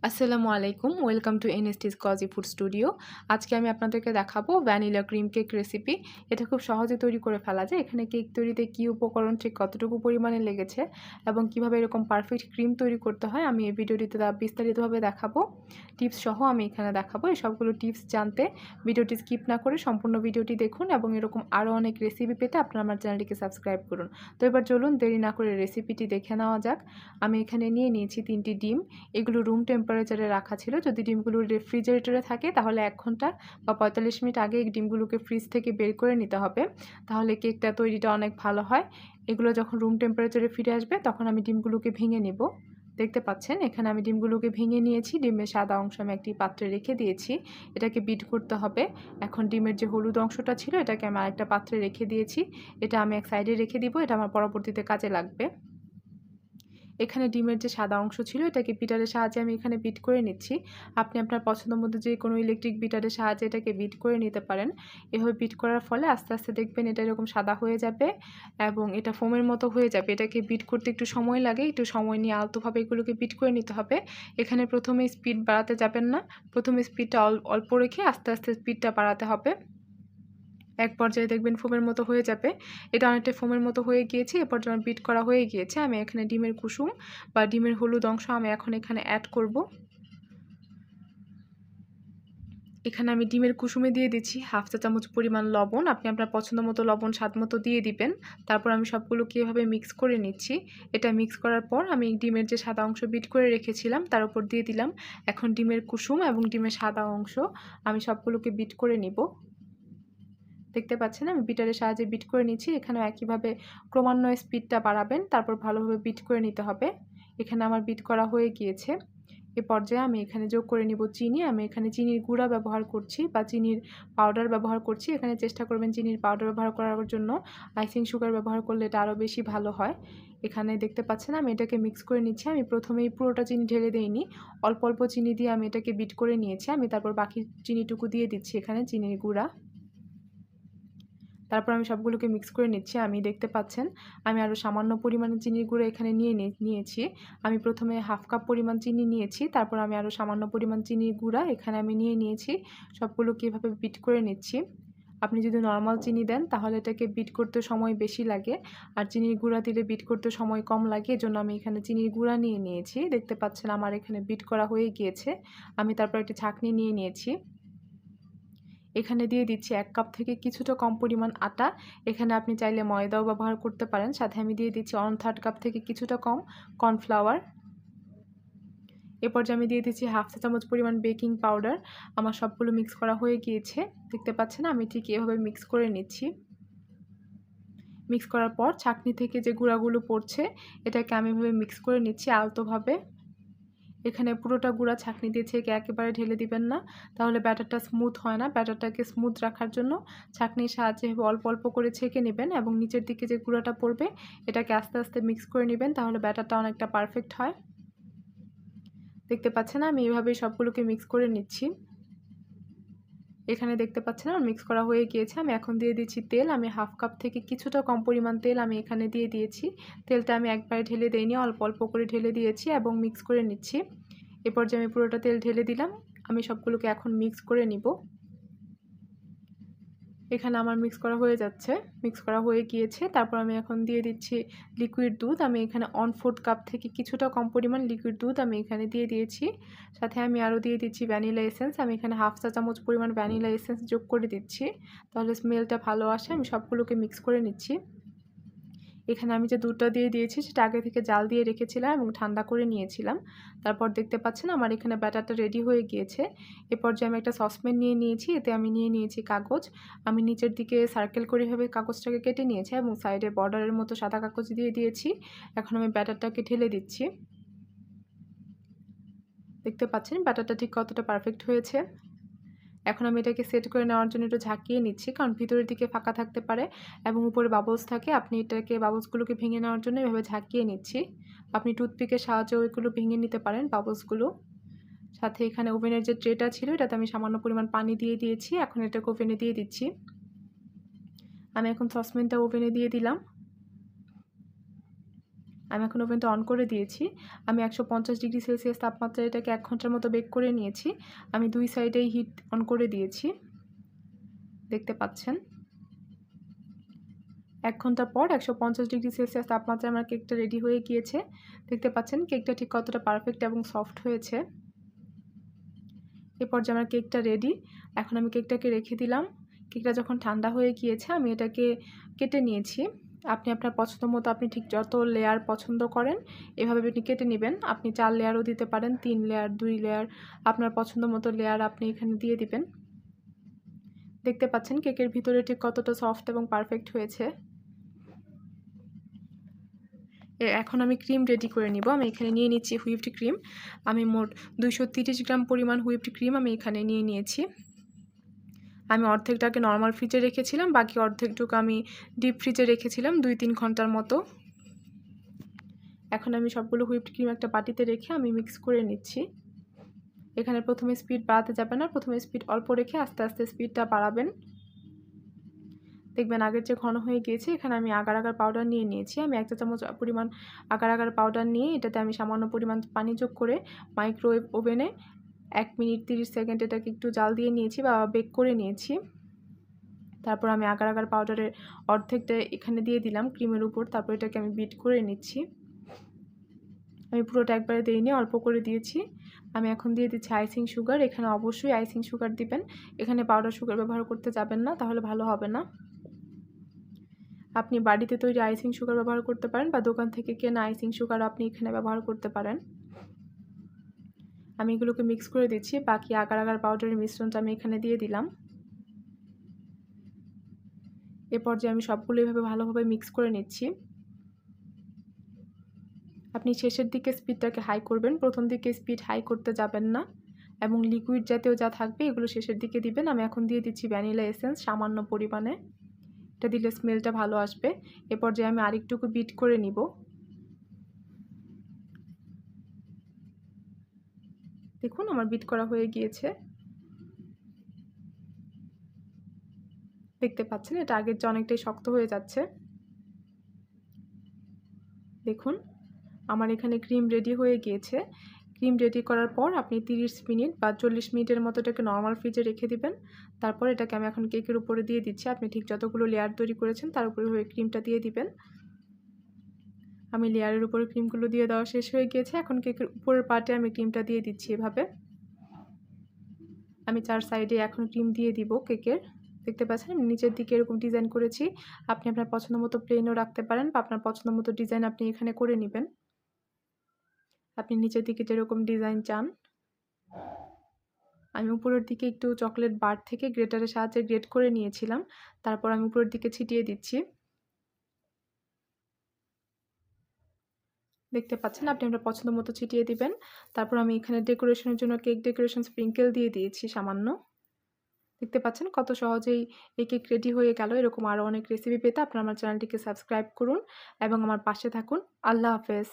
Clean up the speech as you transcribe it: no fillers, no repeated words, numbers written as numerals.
আসসালামু আলাইকুম, welcome to NSTs cozy food studio. আজকে আমি আপনাদেরকে দেখাবো ভ্যানিলা ক্রিম কেক রেসিপি। এটা খুব সহজে তৈরি করে ফেলা যায়। এখানে কেক তৈরিতে কী উপকরণ ঠিক কতটুকু পরিমাণে লেগেছে এবং কিভাবে এরকম পারফেক্ট ক্রিম তৈরি করতে হয় আমি এই ভিডিওটিতে বিস্তারিতভাবে দেখাবো। টিপস সহ আমি এখানে দেখাবো। এই সবগুলো টিপস জানতে ভিডিওটি স্কিপ না করে সম্পূর্ণ ভিডিওটি দেখুন এবং এরকম আরও অনেক রেসিপি পেতে আপনারা আমার চ্যানেলটিকে সাবস্ক্রাইব করুন। তো এবার চলুন দেরি না করে রেসিপিটি দেখে নেওয়া যাক। আমি এখানে নিয়ে নিয়েছি 3টি ডিম। এগুলো রুম টেম্পারেচারে রাখা ছিল। যদি ডিমগুলো রেফ্রিজারেটরে থাকে তাহলে 1 ঘন্টা বা 45 মিনিট আগে এই ডিমগুলোকে ফ্রিজ থেকে বের করে নিতে হবে। তাহলে কেকটা তৈরিটা অনেক ভালো হয়। এগুলো যখন রুম টেম্পারেচারে ফিরে আসবে তখন আমি ডিমগুলোকে ভেঙে নিব। দেখতে পাচ্ছেন এখানে আমি ডিমগুলোকে ভেঙে নিয়েছি। ডিমের সাদা অংশ আমি একটি পাত্রে রেখে দিয়েছি। এটাকে বিট করতে হবে। এখন ডিমের যে হলুদ অংশটা ছিল এটাকে আমি আরেকটা পাত্রে রেখে দিয়েছি। এটা আমি এক সাইডে রেখে দিব। এটা আমার পরবর্তীতে কাজে লাগবে। এখানে ডিমের যে সাদা অংশ ছিল এটাকে বিটারের সাহায্যে আমি এখানে বিট করে নিচ্ছি। আপনি আপনার পছন্দ মতো যে কোনো ইলেকট্রিক বিটারের সাহায্যে এটাকে বিট করে নিতে পারেন। এভাবে বিট করার ফলে আস্তে আস্তে দেখবেন এটা এরকম সাদা হয়ে যাবে এবং এটা ফোমের মতো হয়ে যাবে। এটাকে বিট করতে একটু সময় লাগে। একটু সময় নিয়ে আলতোভাবে এগুলোকে বিট করে নিতে হবে। এখানে প্রথমে স্পিড বাড়াতে যাবেন না। প্রথমে স্পিডটা অল্প রেখে আস্তে আস্তে স্পিডটা বাড়াতে হবে। এক পর্যায়ে দেখবেন ফোমের মতো হয়ে যাবে। এটা অনেকটা ফোমের মতো হয়ে গিয়েছে। এ পর্যায়ে আমার বিট করা হয়ে গিয়েছে। আমি এখানে ডিমের কুসুম বা ডিমের হলুদ অংশ আমি এখন এখানে অ্যাড করব। এখানে আমি ডিমের কুসুমে দিয়ে দিচ্ছি 1/2 চা চামচ পরিমাণ লবণ। আপনি আপনার পছন্দ মতো লবণ স্বাদ মতো দিয়ে দিবেন। তারপর আমি সবগুলোকে এভাবে মিক্স করে নিচ্ছি। এটা মিক্স করার পর আমি ডিমের যে সাদা অংশ বিট করে রেখেছিলাম তার উপর দিয়ে দিলাম। এখন ডিমের কুসুম এবং ডিমের সাদা অংশ আমি সবগুলোকে বিট করে নিব। দেখতে পাচ্ছেন আমি বিটারের সাহায্যে বিট করে নিচ্ছি। এখানেও একইভাবে ক্রমান্বয়ে স্পিডটা বাড়াবেন। তারপর ভালোভাবে বিট করে নিতে হবে। এখানে আমার বিট করা হয়ে গিয়েছে। এ পর্যায়ে আমি এখানে যোগ করে নিব চিনি। আমি এখানে চিনির গুঁড়া ব্যবহার করছি বা চিনির পাউডার ব্যবহার করছি। এখানে চেষ্টা করবেন চিনির পাউডার ব্যবহার করার জন্য। আইসিং সুগার ব্যবহার করলে এটা আরও বেশি ভালো হয়। এখানে দেখতে পাচ্ছেন আমি এটাকে মিক্স করে নিচ্ছি। আমি প্রথমেই পুরোটা চিনি ঢেলে দেইনি। অল্প অল্প চিনি দিয়ে আমি এটাকে বিট করে নিয়েছি। আমি তারপর বাকি চিনিটুকু দিয়ে দিচ্ছি এখানে চিনির গুঁড়া। তারপর আমি সবগুলোকে মিক্স করে নিচ্ছি। আমি দেখতে পাচ্ছেন আমি আরও সামান্য পরিমাণে চিনির গুঁড়ো এখানে নিয়েছি। আমি প্রথমে 1/2 কাপ পরিমাণ চিনি নিয়েছি। তারপর আমি আরও সামান্য পরিমাণ চিনির গুঁড়া এখানে আমি নিয়েছি। সবগুলোকে এভাবে বিট করে নিচ্ছি। আপনি যদি নরমাল চিনি দেন তাহলে এটাকে বিট করতে সময় বেশি লাগে। আর চিনির গুঁড়া দিলে বিট করতে সময় কম লাগে। এজন্য আমি এখানে চিনির গুঁড়া নিয়েছি। দেখতে পাচ্ছেন আমার এখানে বিট করা হয়ে গিয়েছে। আমি তারপর একটি ছাঁকনি নিয়েছি। এখানে দিয়ে দিচ্ছি 1 কাপ থেকে কিছুটা কম পরিমাণ আটা। এখানে আপনি চাইলে ময়দাও ব্যবহার করতে পারেন। সাথে আমি দিয়ে দিচ্ছি 1/3 কাপ থেকে কিছুটা কম কর্নফ্লাওয়ার। এ পর্যায়ে আমি দিয়ে দিচ্ছি 1/2 চা চামচ পরিমাণ বেকিং পাউডার। আমার সবগুলো মিক্স করা হয়ে গিয়েছে। দেখতে পাচ্ছেন আমি ঠিক এভাবে মিক্স করে নিচ্ছি। মিক্স করার পর ছাঁকনি থেকে যে গুঁড়াগুলো পড়ছে এটাকে আমি এভাবে মিক্স করে নিচ্ছি আলতোভাবে। এখানে পুরোটা গুঁড়া ছাঁকনি দিয়ে ছেঁকে একেবারে ঢেলে দিবেন না, তাহলে ব্যাটারটা স্মুথ হয় না। ব্যাটারটাকে স্মুথ রাখার জন্য ছাঁকনির সাহায্যে অল্প অল্প করে ছেঁকে নেবেন এবং নিচের দিকে যে গুঁড়াটা পড়বে এটাকে আস্তে আস্তে মিক্স করে নেবেন, তাহলে ব্যাটারটা অনেকটা পারফেক্ট হয়। দেখতে পাচ্ছেন আমি এভাবেই সবগুলোকে মিক্স করে নিচ্ছি। এখানে দেখতে পাচ্ছেন আমার মিক্স করা হয়ে গিয়েছে। আমি এখন দিয়ে দিচ্ছি তেল। আমি 1/2 কাপ থেকে কিছুটা কম পরিমাণ তেল আমি এখানে দিয়ে দিয়েছি। তেলটা আমি একবারে ঢেলে দেইনি, অল্প অল্প করে ঢেলে দিয়েছি এবং মিক্স করে নিচ্ছি। এ পর্যায়ে আমি পুরোটা তেল ঢেলে দিলাম। আমি সবগুলোকে এখন মিক্স করে নিব। এখানে আমার মিক্স করা হয়ে যাচ্ছে। মিক্স করা হয়ে গিয়েছে। তারপর আমি এখন দিয়ে দিচ্ছি লিকুইড দুধ। আমি এখানে 1/4 কাপ থেকে কিছুটা কম পরিমাণ লিকুইড দুধ আমি এখানে দিয়ে দিয়েছি। সাথে আমি আরও দিয়ে দিচ্ছি ভ্যানিলা এসেন্স। আমি এখানে 1/2 চা চামচ পরিমাণ ভ্যানিলা এসেন্স যোগ করে দিচ্ছি। তাহলে স্মেলটা ভালো আসে। আমি সবগুলোকে মিক্স করে নিচ্ছি। এখানে আমি যে দুধটা দিয়ে দিয়েছি সেটা আগে থেকে জাল দিয়ে রেখেছিলাম এবং ঠান্ডা করে নিয়েছিলাম। তারপর দেখতে পাচ্ছেন আমার এখানে ব্যাটারটা রেডি হয়ে গিয়েছে। এ পর্যায়ে আমি একটা সসপ্যান নিয়েছি। এতে আমি নিয়েছি কাগজ। আমি নিচের দিকে সার্কেল করে এভাবে কাগজটাকে কেটে নিয়েছি এবং সাইডে বর্ডারের মতো সাদা কাগজ দিয়ে দিয়েছি। এখন আমি ব্যাটারটাকে ঢেলে দিচ্ছি। দেখতে পাচ্ছেন ব্যাটারটা ঠিক কতটা পারফেক্ট হয়েছে। এখন আমি এটাকে সেট করে নেওয়ার জন্য একটু ঝাঁকিয়ে নিচ্ছি, কারণ ভিতরের দিকে ফাঁকা থাকতে পারে এবং উপরে বাবলস থাকে। আপনি এটাকে বাবলসগুলোকে ভেঙে নেওয়ার জন্য এভাবে ঝাঁকিয়ে নিচ্ছি। আপনি টুথপিকের সাহায্যেও এগুলো ভেঙে নিতে পারেন বাবলসগুলো। সাথে এখানে ওভেনের যে ট্রেটা ছিল এটাতে আমি সামান্য পরিমাণ পানি দিয়ে দিয়েছি। এখন এটাকে ওভেনে দিয়ে দিচ্ছি। আমি এখন সসপ্যানটা ওভেনে দিয়ে দিলাম। আমি এখন ওভেনটা অন করে দিয়েছি। আমি 150 ডিগ্রি সেলসিয়াস তাপমাত্রায় এটাকে 1 ঘন্টার মতো বেক করে নিয়েছি। আমি 2 সাইডেই হিট অন করে দিয়েছি। দেখতে পাচ্ছেন। 1 ঘন্টা পর 150 ডিগ্রি সেলসিয়াস তাপমাত্রায় আমার কেকটা রেডি হয়ে গিয়েছে। দেখতে পাচ্ছেন কেকটা ঠিক কতটা পারফেক্ট এবং সফট হয়েছে। এ পর্যায়ে আমার কেকটা রেডি। এখন আমি কেকটাকে রেখে দিলাম। কেকটা যখন ঠান্ডা হয়ে গিয়েছে আমি এটাকে কেটে নিয়েছি। আপনি আপনার পছন্দ মতো আপনি ঠিক যত লেয়ার পছন্দ করেন এভাবে আপনি কেটে নেবেন। আপনি 4 লেয়ারও দিতে পারেন, 3 লেয়ার, 2 লেয়ার, আপনার পছন্দ মতো লেয়ার আপনি এখানে দিয়ে দিবেন। দেখতে পাচ্ছেন কেকের ভিতরে ঠিক কতটা সফট এবং পারফেক্ট হয়েছে। এখন আমি ক্রিম রেডি করে নিব। আমি এখানে নিয়ে নিচ্ছি হুইপড ক্রিম। আমি মোট 230 গ্রাম পরিমাণ হুইপড ক্রিম আমি এখানে নিয়ে নিয়েছি। আমি অর্ধেকটাকে নরমাল ফ্রিজে রেখেছিলাম, বাকি অর্ধেকটুকু আমি ডিপ ফ্রিজে রেখেছিলাম 2-3 ঘন্টার মতো। এখন আমি সবগুলো হুইপড ক্রিম একটা বাটিতে রেখে আমি মিক্স করে নিচ্ছি। এখানে প্রথমে স্পিড বাড়াতে যাবেন না, প্রথমে স্পিড অল্প রেখে আস্তে আস্তে স্পিডটা বাড়াবেন। দেখবেন আগের যে ঘন হয়ে গিয়েছে। এখানে আমি আগার আগার পাউডার নিয়ে নিয়েছি। আমি 1 চা চামচ পরিমাণ আগার আগার পাউডার নিয়ে এটাতে আমি সামান্য পরিমাণ পানি যোগ করে মাইক্রোওয়েভ ওভেনে 1 মিনিট 30 সেকেন্ড এটাকে একটু জাল দিয়ে নিয়েছি বা বেক করে নিয়েছি। তারপর আমি আগার আগার পাউডারের অর্ধেকটা এখানে দিয়ে দিলাম ক্রিমের উপর। তারপর এটাকে আমি বিট করে নিচ্ছি। আমি পুরোটা একবারে দিইনি, অল্প করে দিয়েছি। আমি এখন দিয়ে দিচ্ছি আইসিং সুগার। এখানে অবশ্যই আইসিং সুগার দিবেন। এখানে পাউডার সুগার ব্যবহার করতে যাবেন না, তাহলে ভালো হবে না। আপনি বাড়িতে তৈরি আইসিং সুগার ব্যবহার করতে পারেন বা দোকান থেকে কেনা আইসিং সুগার আপনি এখানে ব্যবহার করতে পারেন। আমি এগুলোকে মিক্স করে দিচ্ছি। বাকি আগার আগার পাউডারের মিশ্রণটা আমি এখানে দিয়ে দিলাম। এ পর্যায়ে আমি সবগুলো এভাবে ভালোভাবে মিক্স করে নিচ্ছি। আপনি শেষের দিকে স্পিডটাকে হাই করবেন, প্রথম দিকে স্পিড হাই করতে যাবেন না। এবং লিকুইড জাতীয় যা থাকবে এগুলো শেষের দিকে দিবেন। আমি এখন দিয়ে দিচ্ছি ভ্যানিলা এসেন্স সামান্য পরিমাণে। এটা দিলে স্মেলটা ভালো আসবে। এ পর্যায়ে আমি আরেকটুকু বিট করে নিব। দেখুন আমার বিট করা হয়ে গিয়েছে। দেখতে পাচ্ছেন এটা আগের চেয়ে অনেকটাই শক্ত হয়ে যাচ্ছে। দেখুন আমার এখানে ক্রিম রেডি হয়ে গিয়েছে। ক্রিম রেডি করার পর আপনি 30 মিনিট বা 40 মিনিটের মতো এটাকে নরমাল ফ্রিজে রেখে দিবেন। তারপর এটাকে আমি এখন কেকের উপরে দিয়ে দিচ্ছি। আপনি ঠিক যতগুলো লেয়ার তৈরি করেছেন তার উপরে ক্রিমটা দিয়ে দিবেন। আমি লেয়ারের উপরে ক্রিমগুলো দিয়ে দেওয়া শেষ হয়ে গিয়েছে। এখন কেকের উপরের পার্টে আমি ক্রিমটা দিয়ে দিচ্ছি এভাবে। আমি 4 সাইডে এখন ক্রিম দিয়ে দিব কেকের। দেখতে পাচ্ছেন আমি নিচের দিকে এরকম ডিজাইন করেছি। আপনি আপনার পছন্দ মতো প্লেনও রাখতে পারেন বা আপনার পছন্দ মতো ডিজাইন আপনি এখানে করে নেবেন। আপনি নিচের দিকে যেরকম ডিজাইন চান। আমি উপরের দিকে একটু চকলেট বার থেকে গ্রেটারের সাহায্যে গ্রেট করে নিয়েছিলাম। তারপর আমি উপরের দিকে ছিটিয়ে দিচ্ছি। দেখতে পাচ্ছেন আপনি আপনার পছন্দ মতো ছিটিয়ে দিবেন। তারপর আমি এখানে ডেকোরেশনের জন্য কেক ডেকোরেশন স্প্রিঙ্কেল দিয়ে দিয়েছি সামান্য। দেখতে পাচ্ছেন কত সহজেই এই কেক রেডি হয়ে গেল। এরকম আরও অনেক রেসিপি পেতে আপনারা আমার চ্যানেলটিকে সাবস্ক্রাইব করুন এবং আমার পাশে থাকুন। আল্লাহ হাফেজ।